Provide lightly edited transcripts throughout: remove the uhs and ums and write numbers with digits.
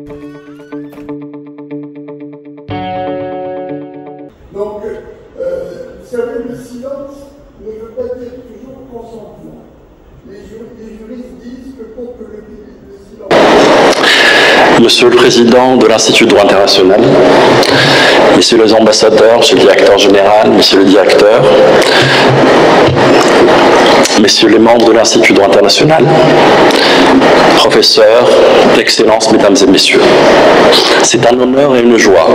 Donc, vous savez, le silence ne veut pas dire toujours consentement. Les juristes disent que pour que le silence... Monsieur le Président de l'Institut de droit international, Messieurs les ambassadeurs, Monsieur le Directeur général, Monsieur le Directeur, Messieurs les membres de l'Institut de droit international, professeurs d'excellence, Mesdames et Messieurs, c'est un honneur et une joie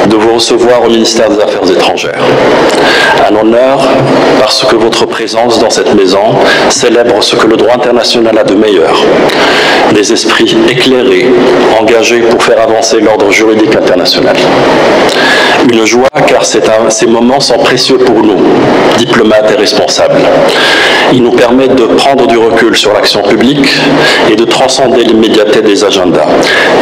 de vous recevoir au ministère des Affaires étrangères. Un honneur parce que votre présence dans cette maison célèbre ce que le droit international a de meilleur, des esprits éclairés, engagés pour faire avancer l'ordre juridique international. Une joie car ces moments sont précieux pour nous, diplomates et responsables. Ils nous permettent de prendre du recul sur l'action publique et de transcender l'immédiateté des agendas.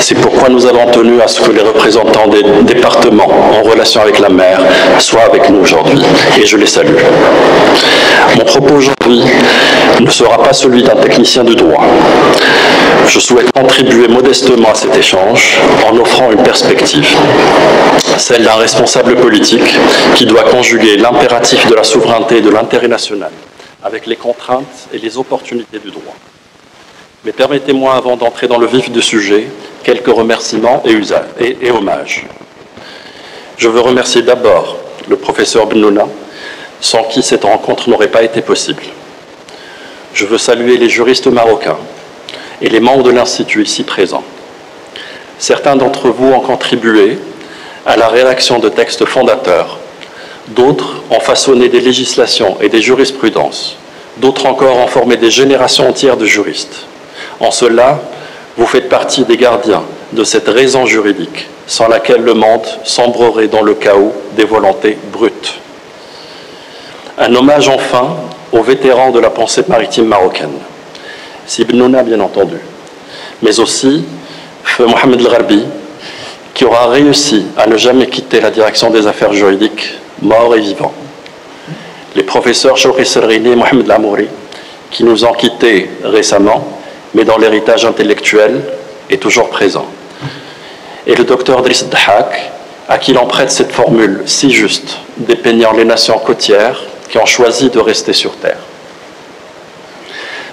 C'est pourquoi nous avons tenu à ce que les représentants des départements en relation avec la mer soient avec nous aujourd'hui, et je les salue. Mon propos aujourd'hui ne sera pas celui d'un technicien du droit. Je souhaite contribuer modestement à cet échange en offrant une perspective, celle d'un responsable politique qui doit conjuguer l'impératif de la souveraineté et de l'intérêt national avec les contraintes et les opportunités du droit. Mais permettez-moi, avant d'entrer dans le vif du sujet, quelques remerciements et hommages. Je veux remercier d'abord le professeur Bennouna, sans qui cette rencontre n'aurait pas été possible. Je veux saluer les juristes marocains et les membres de l'Institut ici présents. Certains d'entre vous ont contribué à la rédaction de textes fondateurs, d'autres ont façonné des législations et des jurisprudences, d'autres encore ont formé des générations entières de juristes. En cela, vous faites partie des gardiens de cette raison juridique, sans laquelle le monde sombrerait dans le chaos des volontés brutes. Un hommage enfin aux vétérans de la pensée maritime marocaine, Si Bennouna bien entendu, mais aussi Feu Mohamed El Gharbi, qui aura réussi à ne jamais quitter la direction des affaires juridiques, mort et vivant. Les professeurs Chouki Serrini et Mohamed Lamouri, qui nous ont quittés récemment, mais dont l'héritage intellectuel est toujours présent. Et le docteur Driss Dahak, à qui l'on prête cette formule si juste, dépeignant les nations côtières qui ont choisi de rester sur terre.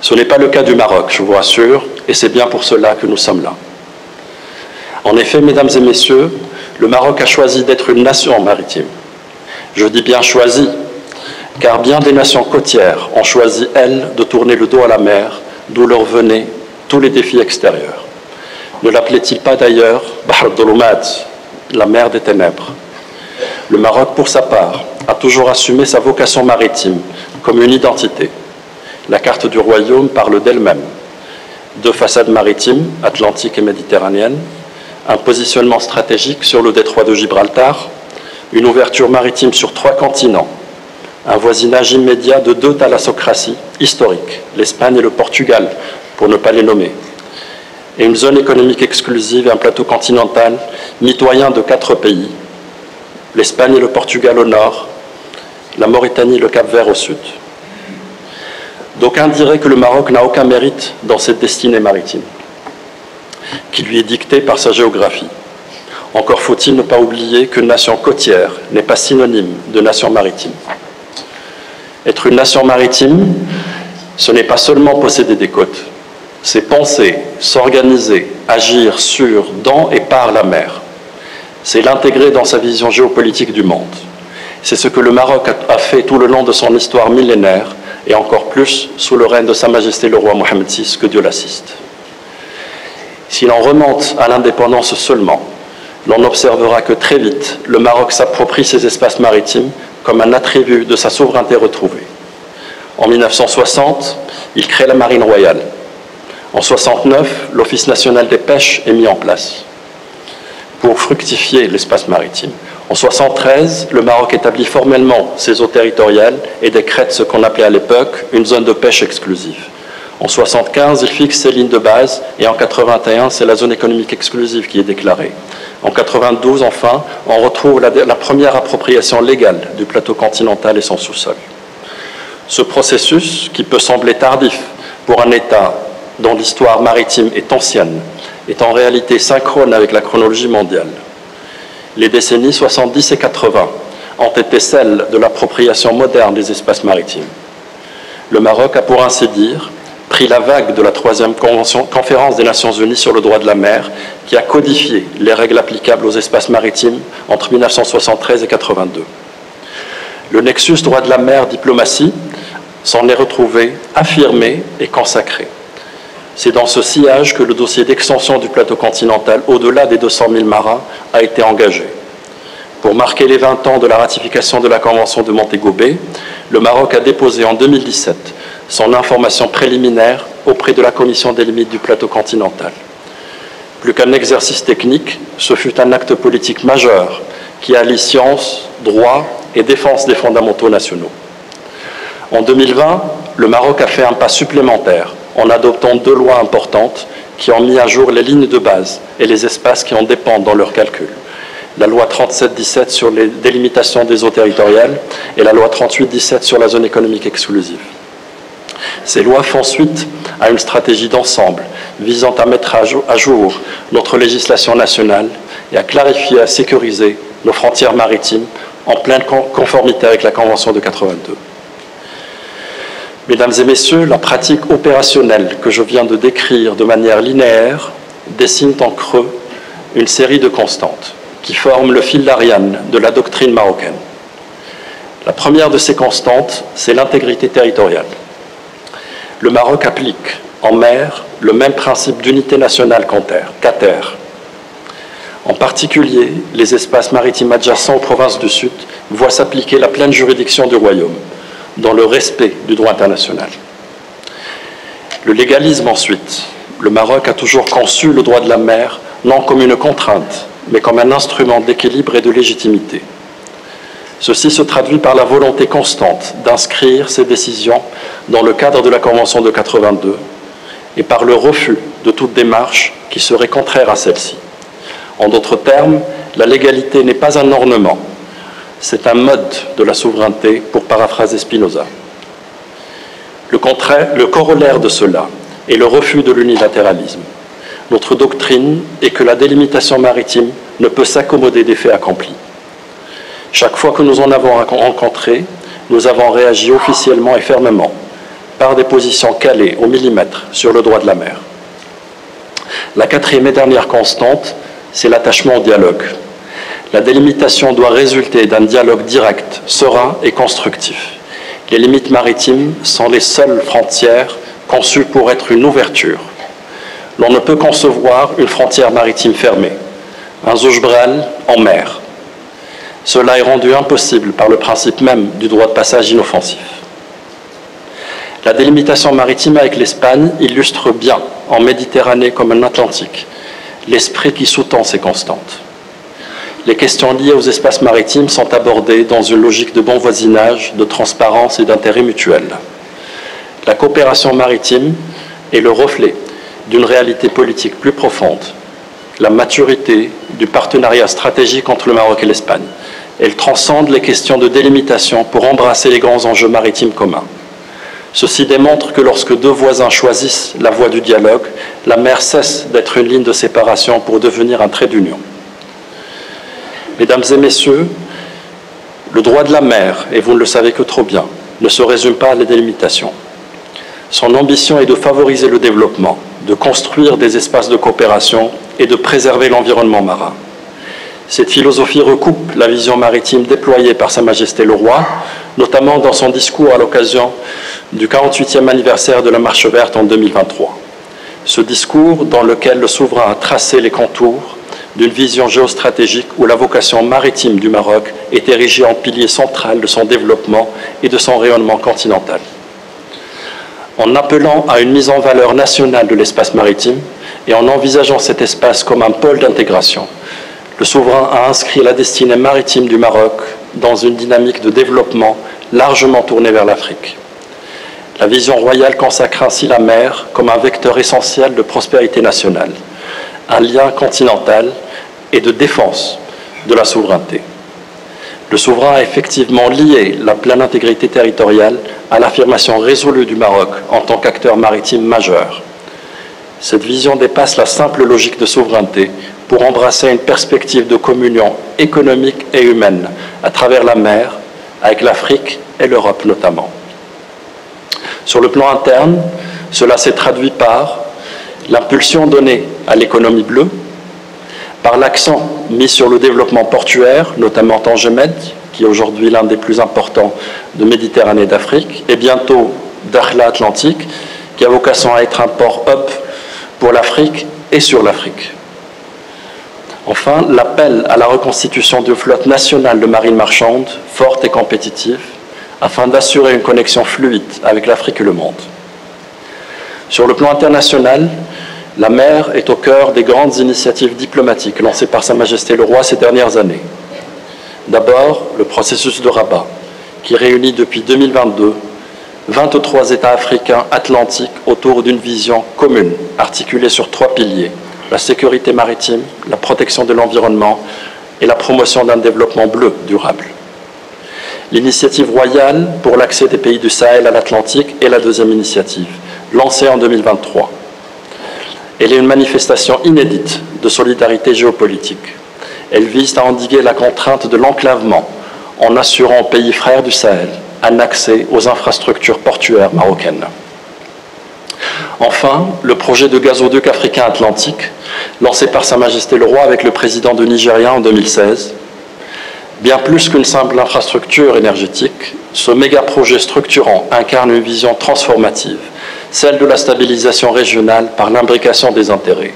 Ce n'est pas le cas du Maroc, je vous rassure, et c'est bien pour cela que nous sommes là. En effet, mesdames et messieurs, le Maroc a choisi d'être une nation maritime. Je dis bien choisi, car bien des nations côtières ont choisi, elles, de tourner le dos à la mer, d'où leur venaient tous les défis extérieurs. Ne l'appelait-il pas d'ailleurs Bahr al-Dhulumat, la mer des ténèbres? Le Maroc, pour sa part, a toujours assumé sa vocation maritime comme une identité. La carte du royaume parle d'elle-même. 2 façades maritimes, atlantique et méditerranéenne, un positionnement stratégique sur le détroit de Gibraltar, une ouverture maritime sur 3 continents, un voisinage immédiat de 2 thalassocraties historiques, l'Espagne et le Portugal, pour ne pas les nommer, et une zone économique exclusive et un plateau continental mitoyen de 4 pays, l'Espagne et le Portugal au nord, la Mauritanie et le Cap-Vert au sud. D'aucuns diraient que le Maroc n'a aucun mérite dans cette destinée maritime, qui lui est dictée par sa géographie. Encore faut-il ne pas oublier qu'une nation côtière n'est pas synonyme de nation maritime. Être une nation maritime, ce n'est pas seulement posséder des côtes, c'est penser, s'organiser, agir sur, dans et par la mer. C'est l'intégrer dans sa vision géopolitique du monde. C'est ce que le Maroc a fait tout le long de son histoire millénaire, et encore plus sous le règne de Sa Majesté le roi Mohamed VI, que Dieu l'assiste. Si l'on remonte à l'indépendance seulement, l'on observera que très vite, le Maroc s'approprie ses espaces maritimes comme un attribut de sa souveraineté retrouvée. En 1960, il crée la Marine royale. En 1969, l'Office national des pêches est mis en place pour fructifier l'espace maritime. En 1973, le Maroc établit formellement ses eaux territoriales et décrète ce qu'on appelait à l'époque une zone de pêche exclusive. En 1975, il fixe ses lignes de base et en 1981, c'est la zone économique exclusive qui est déclarée. En 1992, enfin, on retrouve la première appropriation légale du plateau continental et son sous-sol. Ce processus, qui peut sembler tardif pour un État dont l'histoire maritime est ancienne est en réalité synchrone avec la chronologie mondiale. Les décennies 70 et 80 ont été celles de l'appropriation moderne des espaces maritimes. Le Maroc a, pour ainsi dire, pris la vague de la 3e conférence des Nations Unies sur le droit de la mer, qui a codifié les règles applicables aux espaces maritimes entre 1973 et 1982. Le nexus droit de la mer-diplomatie s'en est retrouvé affirmé et consacré. C'est dans ce sillage que le dossier d'extension du plateau continental au-delà des 200 000 marins a été engagé. Pour marquer les 20 ans de la ratification de la Convention de Montego Bay, le Maroc a déposé en 2017 son information préliminaire auprès de la Commission des limites du plateau continental. Plus qu'un exercice technique, ce fut un acte politique majeur qui allie science, droit et défense des fondamentaux nationaux. En 2020, le Maroc a fait un pas supplémentaire en adoptant 2 lois importantes qui ont mis à jour les lignes de base et les espaces qui en dépendent dans leur calcul. La loi 37-17 sur les délimitations des eaux territoriales et la loi 38-17 sur la zone économique exclusive. Ces lois font suite à une stratégie d'ensemble visant à mettre à jour notre législation nationale et à clarifier et à sécuriser nos frontières maritimes en pleine conformité avec la Convention de 82. Mesdames et messieurs, la pratique opérationnelle que je viens de décrire de manière linéaire dessine en creux une série de constantes qui forment le fil d'Ariane de la doctrine marocaine. La première de ces constantes, c'est l'intégrité territoriale. Le Maroc applique en mer le même principe d'unité nationale qu'à terre. En particulier, les espaces maritimes adjacents aux provinces du Sud voient s'appliquer la pleine juridiction du Royaume, dans le respect du droit international. Le légalisme ensuite. Le Maroc a toujours conçu le droit de la mer non comme une contrainte, mais comme un instrument d'équilibre et de légitimité. Ceci se traduit par la volonté constante d'inscrire ces décisions dans le cadre de la Convention de 82 et par le refus de toute démarche qui serait contraire à celle-ci. En d'autres termes, la légalité n'est pas un ornement, c'est un mode de la souveraineté, pour paraphraser Spinoza. Le corollaire de cela est le refus de l'unilatéralisme. Notre doctrine est que la délimitation maritime ne peut s'accommoder des faits accomplis. Chaque fois que nous en avons rencontré, nous avons réagi officiellement et fermement, par des positions calées au millimètre sur le droit de la mer. La 4e et dernière constante, c'est l'attachement au dialogue. La délimitation doit résulter d'un dialogue direct, serein et constructif. Les limites maritimes sont les seules frontières conçues pour être une ouverture. L'on ne peut concevoir une frontière maritime fermée, un Zouchbral en mer. Cela est rendu impossible par le principe même du droit de passage inoffensif. La délimitation maritime avec l'Espagne illustre bien, en Méditerranée comme en Atlantique, l'esprit qui sous-tend ces constantes. Les questions liées aux espaces maritimes sont abordées dans une logique de bon voisinage, de transparence et d'intérêt mutuel. La coopération maritime est le reflet d'une réalité politique plus profonde, la maturité du partenariat stratégique entre le Maroc et l'Espagne. Elle transcende les questions de délimitation pour embrasser les grands enjeux maritimes communs. Ceci démontre que lorsque 2 voisins choisissent la voie du dialogue, la mer cesse d'être une ligne de séparation pour devenir un trait d'union. Mesdames et messieurs, le droit de la mer, et vous ne le savez que trop bien, ne se résume pas à la délimitation. Son ambition est de favoriser le développement, de construire des espaces de coopération et de préserver l'environnement marin. Cette philosophie recoupe la vision maritime déployée par Sa Majesté le Roi, notamment dans son discours à l'occasion du 48e anniversaire de la Marche verte en 2023. Ce discours dans lequel le souverain a tracé les contours d'une vision géostratégique où la vocation maritime du Maroc est érigée en pilier central de son développement et de son rayonnement continental. En appelant à une mise en valeur nationale de l'espace maritime et en envisageant cet espace comme un pôle d'intégration, le souverain a inscrit la destinée maritime du Maroc dans une dynamique de développement largement tournée vers l'Afrique. La vision royale consacre ainsi la mer comme un vecteur essentiel de prospérité nationale, un lien continental et de défense de la souveraineté. Le souverain a effectivement lié la pleine intégrité territoriale à l'affirmation résolue du Maroc en tant qu'acteur maritime majeur. Cette vision dépasse la simple logique de souveraineté pour embrasser une perspective de communion économique et humaine à travers la mer, avec l'Afrique et l'Europe notamment. Sur le plan interne, cela s'est traduit par l'impulsion donnée à l'économie bleue, par l'accent mis sur le développement portuaire, notamment Tanger-Med, qui est aujourd'hui l'un des plus importants de Méditerranée et d'Afrique, et bientôt Dakhla Atlantique, qui a vocation à être un port hub pour l'Afrique et sur l'Afrique. Enfin, l'appel à la reconstitution d'une flotte nationale de marine marchande, forte et compétitive, afin d'assurer une connexion fluide avec l'Afrique et le monde. Sur le plan international, la mer est au cœur des grandes initiatives diplomatiques lancées par Sa Majesté le Roi ces dernières années. D'abord, le processus de Rabat, qui réunit depuis 2022 23 États africains atlantiques autour d'une vision commune, articulée sur 3 piliers: la sécurité maritime, la protection de l'environnement et la promotion d'un développement bleu durable. L'initiative royale pour l'accès des pays du Sahel à l'Atlantique est la deuxième initiative, lancée en 2023. Elle est une manifestation inédite de solidarité géopolitique. Elle vise à endiguer la contrainte de l'enclavement en assurant aux pays frères du Sahel un accès aux infrastructures portuaires marocaines. Enfin, le projet de gazoduc africain atlantique, lancé par Sa Majesté le Roi avec le président du Nigeria en 2016. Bien plus qu'une simple infrastructure énergétique, ce méga-projet structurant incarne une vision transformative, celle de la stabilisation régionale par l'imbrication des intérêts.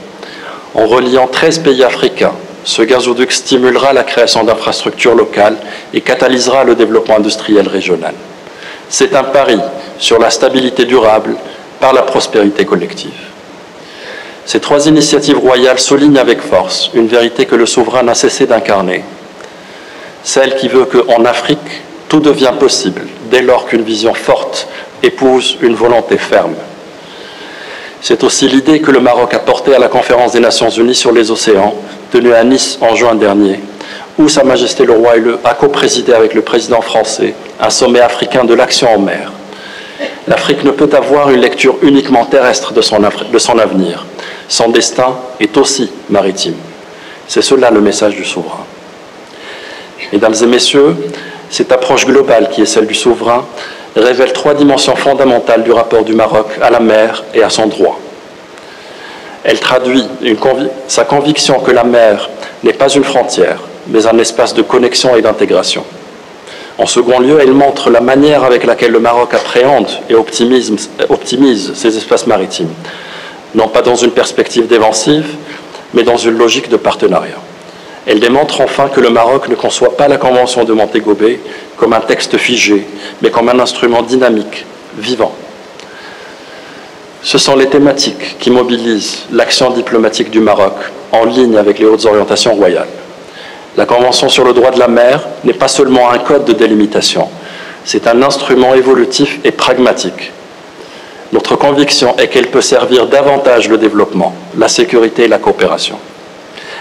En reliant 13 pays africains, ce gazoduc stimulera la création d'infrastructures locales et catalysera le développement industriel régional. C'est un pari sur la stabilité durable par la prospérité collective. Ces 3 initiatives royales soulignent avec force une vérité que le souverain n'a cessé d'incarner, celle qui veut qu'en Afrique, tout devient possible dès lors qu'une vision forte épouse une volonté ferme. C'est aussi l'idée que le Maroc a portée à la conférence des Nations Unies sur les océans, tenue à Nice en juin dernier, où Sa Majesté le Roi a co-présidé avec le président français un sommet africain de l'action en mer. L'Afrique ne peut avoir une lecture uniquement terrestre de son avenir. Son destin est aussi maritime. C'est cela le message du souverain. Mesdames et messieurs, cette approche globale qui est celle du souverain révèle 3 dimensions fondamentales du rapport du Maroc à la mer et à son droit. Elle traduit sa conviction que la mer n'est pas une frontière, mais un espace de connexion et d'intégration. En second lieu, elle montre la manière avec laquelle le Maroc appréhende et optimise ses espaces maritimes, non pas dans une perspective défensive, mais dans une logique de partenariat. Elle démontre enfin que le Maroc ne conçoit pas la Convention de Montego Bay comme un texte figé, mais comme un instrument dynamique, vivant. Ce sont les thématiques qui mobilisent l'action diplomatique du Maroc, en ligne avec les hautes orientations royales. La Convention sur le droit de la mer n'est pas seulement un code de délimitation, c'est un instrument évolutif et pragmatique. Notre conviction est qu'elle peut servir davantage le développement, la sécurité et la coopération.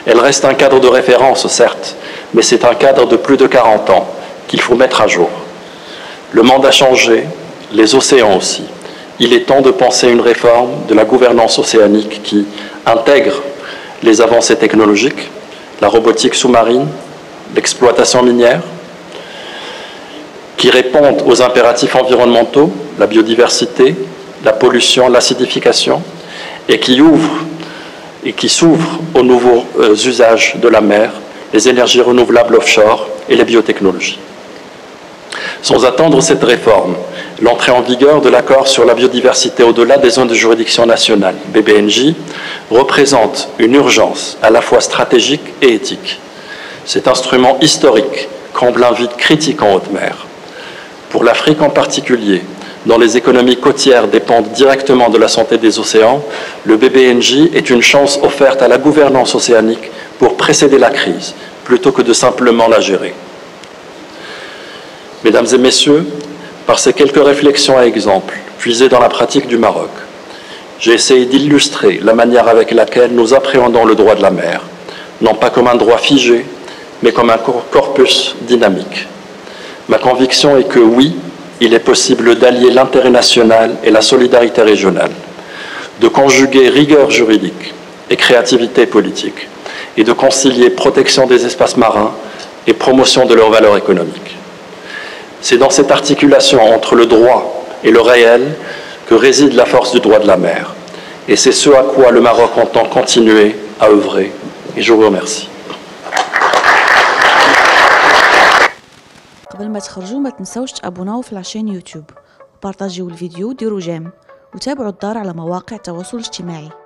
Elle reste un cadre de référence, certes, mais c'est un cadre de plus de 40 ans qu'il faut mettre à jour. Le monde a changé, les océans aussi. Il est temps de penser une réforme de la gouvernance océanique qui intègre les avancées technologiques, la robotique sous-marine, l'exploitation minière, qui répondent aux impératifs environnementaux, la biodiversité, la pollution, l'acidification, et qui s'ouvre aux nouveaux usages de la mer, les énergies renouvelables offshore et les biotechnologies. Sans attendre cette réforme, l'entrée en vigueur de l'accord sur la biodiversité au-delà des zones de juridiction nationale, BBNJ, représente une urgence à la fois stratégique et éthique. Cet instrument historique comble un vide critique en haute mer. Pour l'Afrique en particulier, dont les économies côtières dépendent directement de la santé des océans, le BBNJ est une chance offerte à la gouvernance océanique pour précéder la crise, plutôt que de simplement la gérer. Mesdames et messieurs, par ces quelques réflexions et exemples puisés dans la pratique du Maroc, j'ai essayé d'illustrer la manière avec laquelle nous appréhendons le droit de la mer, non pas comme un droit figé, mais comme un corpus dynamique. Ma conviction est que oui, il est possible d'allier l'intérêt national et la solidarité régionale, de conjuguer rigueur juridique et créativité politique, et de concilier protection des espaces marins et promotion de leurs valeurs économiques. C'est dans cette articulation entre le droit et le réel que réside la force du droit de la mer. Et c'est ce à quoi le Maroc entend continuer à œuvrer. Et je vous remercie. قبل ما تخرجوا ما تنسوش تابوناو في العشان يوتيوب وبارطاجيو الفيديو وديروا جيم وتابعوا الدار على مواقع التواصل الاجتماعي.